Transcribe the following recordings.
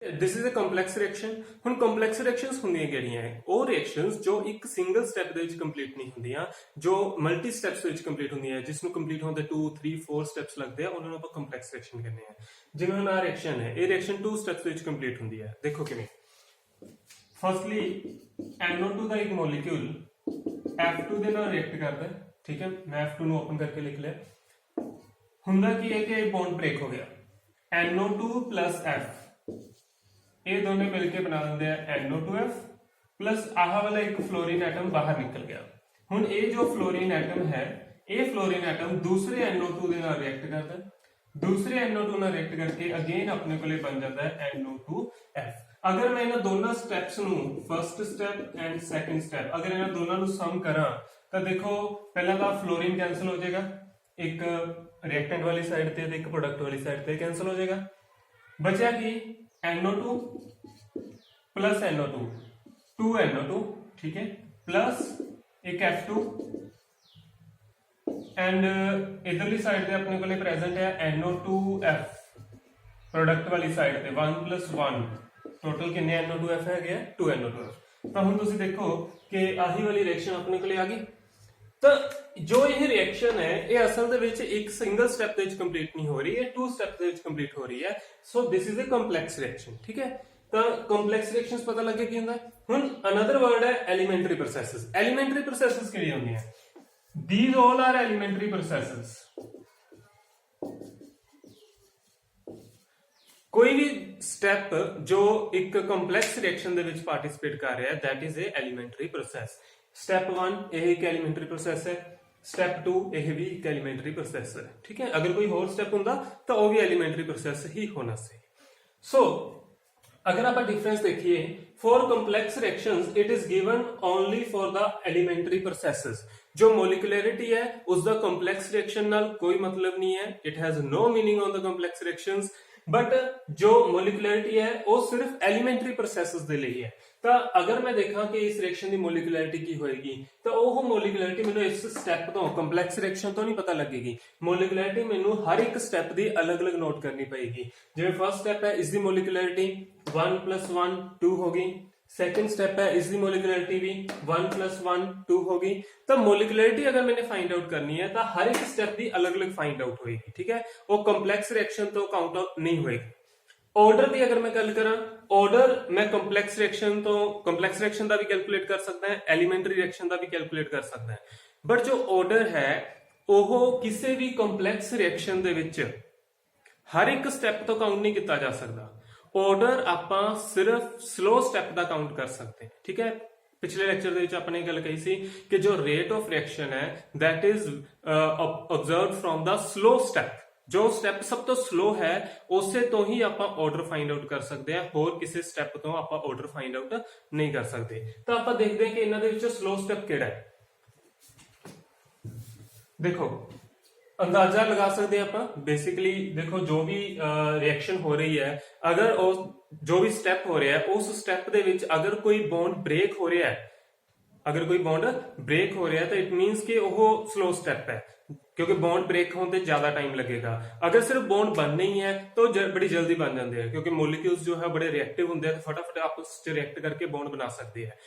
This is a complex reaction. ਹੁਣ complex reactions ਹੁੰਦੀਆਂ ਕਿਹੜੀਆਂ ਹੈ? ਉਹ ਰਿਐਕਸ਼ਨਸ ਜੋ ਇੱਕ ਸਿੰਗਲ ਸਟੈਪ ਦੇ ਵਿੱਚ ਕੰਪਲੀਟ ਨਹੀਂ ਹੁੰਦੀਆਂ, ਜੋ ਮਲਟੀ ਸਟੈਪਸ ਵਿੱਚ ਕੰਪਲੀਟ ਹੁੰਦੀਆਂ, ਜਿਸ ਨੂੰ ਕੰਪਲੀਟ ਹੋਣ ਦੇ 2 3 4 ਸਟੈਪਸ ਲੱਗਦੇ ਆ, ਉਹਨਾਂ ਨੂੰ ਆਪਾਂ ਕੰਪਲੈਕਸ ਰਿਐਕਸ਼ਨ ਕਹਿੰਦੇ ਆ। ਜਿਵੇਂ ਹੁਣ ਆਹ ਰਿਐਕਸ਼ਨ ਹੈ, ਇਹ ਰਿਐਕਸ਼ਨ 2 ਸਟੈਪਸ ਵਿੱਚ ਕੰਪਲੀਟ ਹੁੰਦੀ ਹੈ। ਦੇਖੋ ਕਿਵੇਂ। ਫਰਸਟਲੀ NO2 ਦਾ ਇੱਕ ਮੋਲੀਕਿਊਲ F2 ਦੇ ਨਾਲ ਰਿਐਕਟ ਕਰਦਾ ਹੈ, ਠੀਕ ਹੈ। ਮੈਂ F2 ਨੂੰ ਓਪਨ ਕਰਕੇ ਲਿਖ ਲਿਆ। ਹੁੰਦਾ ਕੀ ਹੈ ਕਿ ਬੌਂਡ ਬ੍ਰੇਕ ਹੋ ਗਿਆ, NO2 plus F ਇਹ ਦੋਨੇ ਮਿलके बना देंगे NO2F प्लस आह वाला एक फ्लोरीन एटम बाहर निकल गया। हुण ये जो फ्लोरीन एटम है, ये फ्लोरीन एटम दूसरे NO2 दे नाल रिएक्ट करता है, दूसरे NO2 नाल रिएक्ट करके अगेन अपने कोले बन जाता है NO2F। अगर मैं इन्हां दोनों स्टेप्स नूं first step and second step अगर इन्हां दोनों नूं सम करा तो देखो पहला तो फ्लोरीन कैंसिल हो जाएगा, एक रिएक्टेंट वाली साइड ते एक प्रोडक्ट वाली साइड ते कैंसिल हो जाएगा। बचा की NO2 प्लस NO2 2 NO2, ठीक है, प्लस एक F2 एंड इधरली साइड पे अपने को प्रेजेंट है NO2F प्रोडक्ट वाली साइड पे 1 + 1 टोटल कितने NO2F है गया 2 NO2F। तो हम तुसी देखो कि आही वाली रिएक्शन अपने को आ गई। तो जो यह रिएक्शन है ये असल दे विच एक सिंगल स्टेप दे विच कंप्लीट नहीं हो रही है, 2 स्टेप दे विच कंप्लीट हो रही है। So this is a complex reaction, ठीक है। तो कॉम्प्लेक्स रिएक्शंस पता लगे की हुंदा है। हुन अनदर वर्ड है एलिमेंटरी प्रोसेसेस। एलिमेंटरी प्रोसेसेस किहड़ी होंदी है? These all are elementary processes. कोई भी स्टेप जो एक कॉम्प्लेक्स रिएक्शन दे विच पार्टिसिपेट कर रहा है that is a elementary process. Step 1 यह एक एलिमेंटरी प्रोसेस है, स्टेप 2 यह भी एक एलिमेंटरी प्रोसेस है, ठीक है। अगर कोई होर स्टेप हुंदा तो वह भी एलिमेंटरी प्रोसेस ही होना चाहिए। सो अगर आप डिफरेंस देखिए for complex reactions it is given only for the elementary processes. जो मोलिकुलरिटी है उसका कॉम्प्लेक्स रिएक्शन नाल कोई मतलब नहीं है, it has no meaning on the complex reactions. But जो मोलिकुलरिटी है वो सिर्फ एलिमेंटरी प्रोसेसेस दे लिए है। तो अगर मैं देखा कि इस रिएक्शन की मोलिकुलरिटी की होएगी तो वो मोलिकुलरिटी मैंने इस स्टेप तो कंप्लेक्स रिएक्शन तो नहीं पता लगेगी। मोलिकुलरिटी मैंने हर एक स्टेप की अलग अलग नोट करनी पड़ेगी। जिवें फर्स्ट स्टेप है इसकी मोलिकुलरिटी 1 + 1 2 होगी, सेकंड स्टेप है इसकी मोलिकुलरिटी भी 1 + 1 2 होगी। तो मोलिकुलरिटी अगर मैंने फाइंड आउट करनी है तो हर एक स्टेप की अलग अलग फाइंड आउट होगी, ठीक है। वो कंप्लेक्स रिएक्शन तो काउंट आउट नहीं होएगी। ऑर्डर की अगर मैं गल करा, ऑर्डर मैं कंप्लेक्स रिएक्शन तो कंप्लेक्स रिएक्शन का भी कैलकुलेट कर सकता है, एलिमेंटरी रिएक्शन का भी कैलकुलेट कर सकता है। बट जो ऑर्डर है वो किसी भी कंप्लेक्स रिएक्शन दे विच हर एक स्टेप तो काउंट नहीं किया जा सकता। ऑर्डर आपां सिर्फ स्लो स्टेप का काउंट कर सकते हैं, ठीक है। पिछले लेक्चर दे विच आपने गल कही सी कि जो रेट ऑफ रिएक्शन है that is observe from the slow step. जो स्टेप सब तो स्लो है उसे तो ही आप ऑर्डर फाइंड आउट कर सकते हैं, होर किसी स्टेप तो आप ऑर्डर फाइंड आउट नहीं कर सकते। तो आप देखते हैं कि इन्हां दे विच स्लो स्टेप किहड़ा है। देखो अंदाजा लगा सकते हैं आप बेसिकली। देखो जो भी रिएक्शन हो रही है, अगर जो भी स्टेप हो रहा है उस स्टेप दे विच अगर कोई बॉन्ड ब्रेक हो रहा है, अगर कोई बॉन्ड ब्रेक हो रहा है तो इट मीनस कि वो स्लो स्टेप है, क्योंकि बॉन्ड ब्रेक होने ज्यादा टाइम लगेगा। अगर सिर्फ बॉन्ड बनने ही है तो बड़ी जल्दी बन जाते हैं, क्योंकि मोलिक्यूल्स जो है बड़े रिएक्टिव होंगे हैं, तो फटाफट आपस च रिएक्ट करके बॉन्ड बना सकते हैं।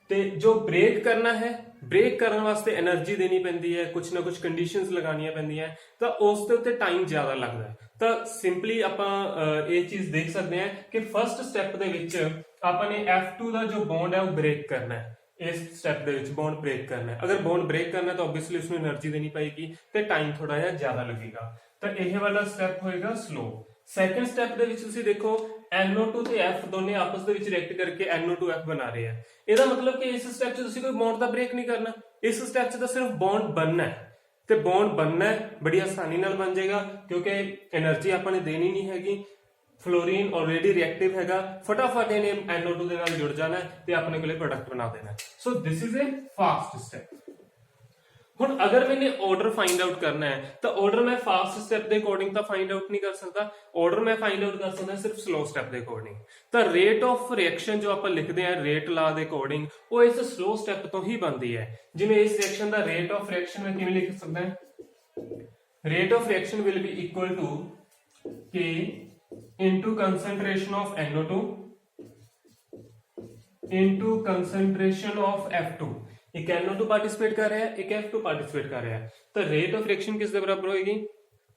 तो जो ब्रेक करना है, ब्रेक करने वास्ते एनर्जी देनी पैंदी है, कुछ ना कुछ कंडीशंस लगानियां पैंदियां, तो उस ते उत्ते टाइम ज्यादा लगता है। तो सिंपली आपां ये चीज देख सकते हैं कि फर्स्ट स्टेप दे विच आपने F2 का जो बॉन्ड है वो ब्रेक करना है। इस स्टेप दे विच बॉन्ड ब्रेक करना है। अगर बॉन्ड ब्रेक करना है तो ऑब्वियसली उसमें एनर्जी देनी पड़ेगी, तो टाइम थोड़ा जिहा ज्यादा लगेगा। तो यह वाला स्टेप होएगा स्लो। सेकंड स्टेप दे विच तुसीं देखो NO2 ते F दोने आपस दे विच रिएक्ट करके NO2F बना रहे हैं। ਇਹਦਾ मतलब कि इस स्टेप च तुसीं कोई बॉन्ड दा ब्रेक नहीं करना, इस स्टेप च तो सिर्फ बॉन्ड बनना है। ते बॉन्ड बनना है बड़ी आसानी नाल बन जाएगा, क्योंकि एनर्जी आपने देनी नहीं हैगी। फ्लोरीन ऑलरेडी रिएक्टिव हैगा, फटाफट इन्हें NO2 दे नाल जुड़ जाना है ते अपने कोले प्रोडक्ट बना देना है। So this is a fast step. हुण अगर मैंने ऑर्डर फाइंड आउट करना है तो ऑर्डर मैं फास्ट स्टेप के अकॉर्डिंग तो फाइंड आउट नहीं कर सकता, ऑर्डर मैं फाइंड आउट कर सकता सिर्फ स्लो स्टेप के अकॉर्डिंग। तो रेट ऑफ रिएक्शन जो आप लिखते हैं रेट लॉ के अकॉर्डिंग वो इस स्लो स्टेप तो ही बनती है। जिवें इस रिएक्शन का रेट ऑफ रिएक्शन में किवें लिख सकते हैं, rate of reaction will be equal to K into concentration of NO2 into concentration of F2। एक NO2 पार्टिसिपेट कर रहा है, एक F2 पार्टिसिपेट कर रहा है, तो रेट ऑफ रिएक्शन किस दे बराबर होगी?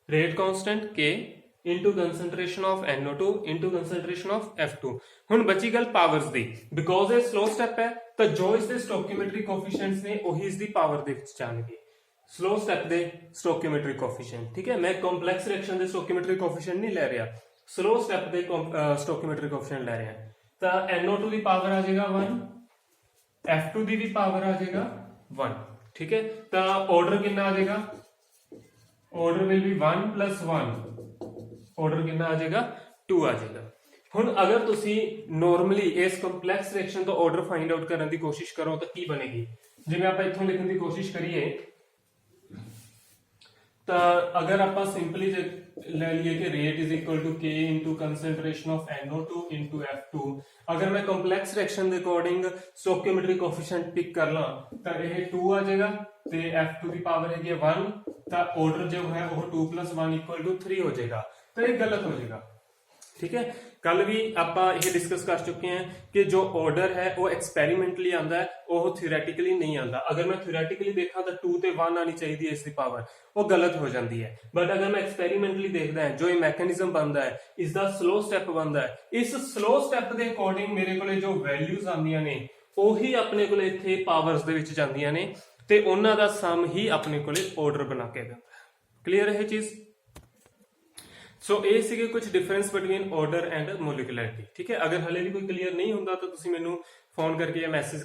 Rate constant K into concentration of NO2 into concentration of F2। ਹੁਣ ਬਚੀ ਗੱਲ ਪਾਵਰਸ ਦੀ, ਬਿਕੋਜ਼ ਇਹ ਸਲੋ ਸਟੈਪ ਹੈ ਤਾਂ ਜੋ ਇਸ ਦੇ ਸਟੋਕਿਓਮੈਟਰੀ ਕੋਐਫੀਸ਼ੀਐਂਟਸ ਨੇ ਉਹੀ ਇਸ ਦੀ ਪਾਵਰ ਦੇ ਵਿੱਚ ਜਾਣਗੇ। ਸਲੋ ਸਟੈਪ ਦੇ ਸਟੋਕਿਓਮੈਟਰੀ ਕੋਐਫੀਸ਼ੀਐਂਟ, ਠੀਕ ਹੈ, ਮੈਂ ਕੰਪਲੈਕਸ ਰਿਐਕਸ਼ਨ ਦੇ ਸਟੋਕਿਓਮੈਟਰੀ ਕੋਐਫੀਸ਼ੀਐਂਟ ਨਹੀਂ ਲੈ ਰਿਹਾ, ਸਲੋ ਸਟੈਪ ਦੇ ਸਟੋਕਿਓਮੈਟਰੀ ਕੋਐਫੀਸ਼ੀਐਂਟ ਲੈ ਰਿਹਾ। ਤਾਂ NO2 ਦੀ ਪਾਵਰ ਆ ਜਾਏਗਾ 1, F2 ਦੀ ਵੀ ਪਾਵਰ ਆ ਜਾਏਗਾ 1, ਠੀਕ ਹੈ। ਤਾਂ ਆਰਡਰ ਕਿੰਨਾ ਆ ਜਾਏਗਾ? ਆਰਡਰ ਵਿਲ ਬੀ 1 + 1, ਆਰਡਰ ਕਿੰਨਾ ਆ ਜਾਏਗਾ? 2 ਆ ਜਾਏਗਾ। ਹੁਣ ਅਗਰ ਤੁਸੀਂ ਨਾਰਮਲੀ ਇਸ ਕੰਪਲੈਕਸ ਰਿਐਕਸ਼ਨ ਤੋਂ ਆਰਡਰ ਫਾਈਂਡ ਆਊਟ ਕਰਨ ਦੀ ਕੋਸ਼ਿਸ਼ ਕਰੋ ਤਾਂ ਕੀ ਬਣੇਗੀ? ਜਿਵੇਂ ਆਪਾਂ ਇੱਥੋਂ ਲਿਖਣ ਦੀ ਕੋਸ਼ਿਸ਼ ਕਰੀਏ ਤਾਂ ਅਗਰ ਆਪਾਂ ਸਿੰਪਲੀ ਲੈ ਲਈਏ ਕਿ rate is equal to K into concentration of NO2 into F2, ਅਗਰ ਮੈਂ ਕੰਪਲੈਕਸ ਰਿਐਕਸ਼ਨ ਦੇ ਅਕੋਰਡਿੰਗ ਸਟੋਕਿਓਮੈਟਰੀ ਕੋਐਫੀਸ਼ੀਐਂਟ ਪਿਕ ਕਰ ਲਾਂ ਤਾਂ ਇਹ 2 ਆ ਜਾਏਗਾ ਤੇ F2 ਦੀ ਪਾਵਰ ਹੈਗੀ 1, ਤਾਂ ਆਰਡਰ ਜੋ ਹੈ ਉਹ 2 + 1 = 3 ਹੋ ਜਾਏਗਾ, ਤਾਂ ਇਹ ਗਲਤ ਹੋ ਜਾਏਗਾ, ठीक है। कल भी आप ये डिस्कस कर चुके हैं कि जो ऑर्डर है वो एक्सपेरिमेंटली आता है, वो थ्योरेटिकली नहीं आता। अगर मैं थ्योरेटिकली देखा तो 2 ਤੇ 1 आनी चाहिए इसकी पावर, वो गलत हो जाती है। बट अगर मैं एक्सपेरिमेंटली देखता है जो ये मैकेनिज्म बनता है, इसका स्लो स्टेप बनता है, इस स्लो स्टेप के अकॉर्डिंग मेरे को जो वैल्यूज आंदियां ने ਉਹੀ ਆਪਣੇ ਕੋਲ ਇੱਥੇ ਪਾਵਰਸ ਦੇ ਵਿੱਚ ਜਾਂਦੀਆਂ ਨੇ ਤੇ ਉਹਨਾਂ ਦਾ ਸਮ ਹੀ ਆਪਣੇ ਕੋਲੇ ਆਰਡਰ ਬਣਾ ਕੇ ਦਿੰਦਾ ਹੈ। ਕਲੀਅਰ ਹੈ ਇਹ ਚੀਜ਼? ਸੋ ਇਹ ਸੀਗੇ ਕੁਝ ਡਿਫਰੈਂਸ ਬਿਟਵੀਨ ਆਰਡਰ ਐਂਡ ਮੋਲੀਕੂਲੈਰਿਟੀ, ਠੀਕ ਹੈ। ਅਗਰ ਹਲੇ ਵੀ ਕੋਈ ਕਲੀਅਰ ਨਹੀਂ ਹੁੰਦਾ ਤਾਂ ਤੁਸੀਂ ਮੈਨੂੰ ਫੋਨ ਕਰਕੇ ਜਾਂ ਮੈਸੇਜ